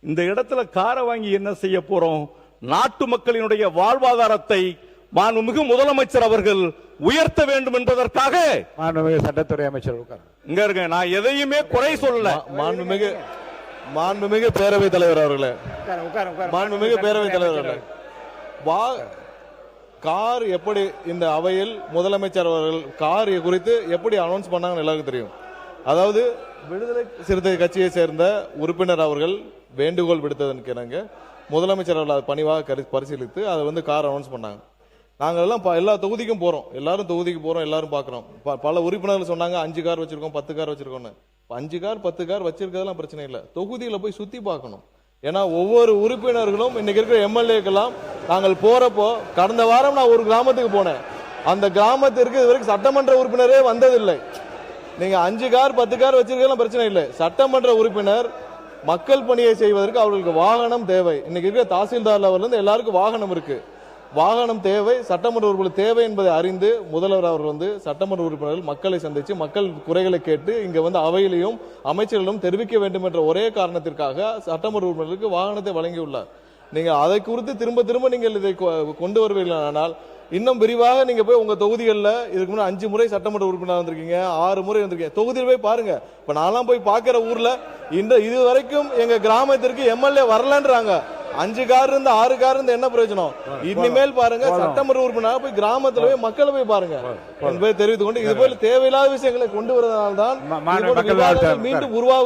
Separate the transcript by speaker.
Speaker 1: இந்த இடத்துல காரை வாங்கி என்ன செய்ய போறோம்? நாட்டு மக்களினுடைய வாழ்வாதாரத்தை மாண்புமிகு முதலமைச்சர் அவர்கள் உயர்த்த வேண்டும் என்பதற்காக
Speaker 2: மாண்புமிகு சட்டத்துறை அமைச்சர்
Speaker 1: இங்க இருக்க. நான் எதையுமே குறை சொல்லல.
Speaker 3: மாண்புமிகு பேரவைத் தலைவர் அவர்களே, மாண்புமிகு பேரவைத் தலைவர் அவர்களே, கார் எப்படி இந்த அவையில் முதலமைச்சர் அவர்கள் கார் குறித்து எப்படி அனௌன்ஸ் பண்ணாங்கன்னு எல்லாருக்கும் தெரியும். அதாவது விடுதலை சிறுத்தை கட்சியை சேர்ந்த உறுப்பினர் அவர்கள் வேண்டுகோள் விடுத்ததற்கு முதலமைச்சர் அவர்கள் அதை பணிவாக பரிசீலித்து அதை கார் அனௌன்ஸ் பண்ணாங்க. நாங்கள் எல்லாம் எல்லா தொகுதிக்கும் போறோம், எல்லாரும் தொகுதிக்கு போறோம், எல்லாரும் பாக்குறோம். பல உறுப்பினர்கள் சொன்னாங்க 5 கார் வச்சிருக்கோம், 10 கார் வச்சிருக்கோம்னு. 5 கார் 10 கார் வச்சிருக்கிறதெல்லாம் பிரச்சனை இல்லை, தொகுதியில போய் சுத்தி பார்க்கணும். ஏன்னா ஒவ்வொரு உறுப்பினர்களும் இன்னைக்கு இருக்கிற எம்எல்ஏக்கெல்லாம் நாங்கள் போறப்போ, கடந்த வாரம் நான் ஒரு கிராமத்துக்கு போனேன், அந்த கிராமத்திற்கு இதுவரைக்கும் சட்டமன்ற உறுப்பினரே வந்ததில்லை. நீங்க 5 கார் 10 கார் வச்சிருக்கலாம் பிரச்சனை இல்லை, சட்டமன்ற உறுப்பினர் மக்கள் பணியை செய்வதற்கு அவர்களுக்கு வாகனம் தேவை. இன்னைக்கு இருக்கிற தாசில்தார் லெவல்ல இருந்து எல்லாருக்கும் வாகனம் இருக்கு, வாகனம் தேவை, சட்டமன்ற உறுப்பினர் தேவை என்பதை அறிந்து முதல்வர் அவர்கள் சட்டமன்ற உறுப்பினர்கள் மக்களை சந்திச்சு மக்கள் குறைகளை கேட்டு இங்க அவையிலையும் அமைச்சர்களும் தெரிவிக்க வேண்டும் என்ற ஒரே காரணத்திற்காக சட்டமன்ற உறுப்பினர்களுக்கு வாகனத்தை வழங்கியுள்ளார். நீங்க அதை குறித்து திரும்ப திரும்ப நீங்கள் இதை கொண்டு வருவீர்கள். ஆனால் இன்னும் விரிவாக நீங்க போய் உங்க தொகுதிகளில் இதுக்கு முன்னாடி 5 முறை சட்டமன்ற உறுப்பினர் வந்திருக்கீங்க, 6 முறை வந்திருக்கீங்க, தொகுதியில் போய் பாருங்க. இப்ப நான்லாம் போய் பாக்குற ஊர்ல இது வரைக்கும் எங்க கிராமத்திற்கு எம்எல்ஏ வரலன்றாங்க. 5 கார் இருந்து 6 கார் இருந்து என்ன பிரயோஜனம்? இனிமேல் பாருங்க, சட்டமன்ற உறுப்பினர் போய் கிராமத்துல போய் மக்களை போய் பாருங்க என்பதை தெரிவித்துக் கொண்டு இது போல தேவையில்லாத விஷயங்களை கொண்டு வருவதனால்தான் மீண்டும் உருவாகும்.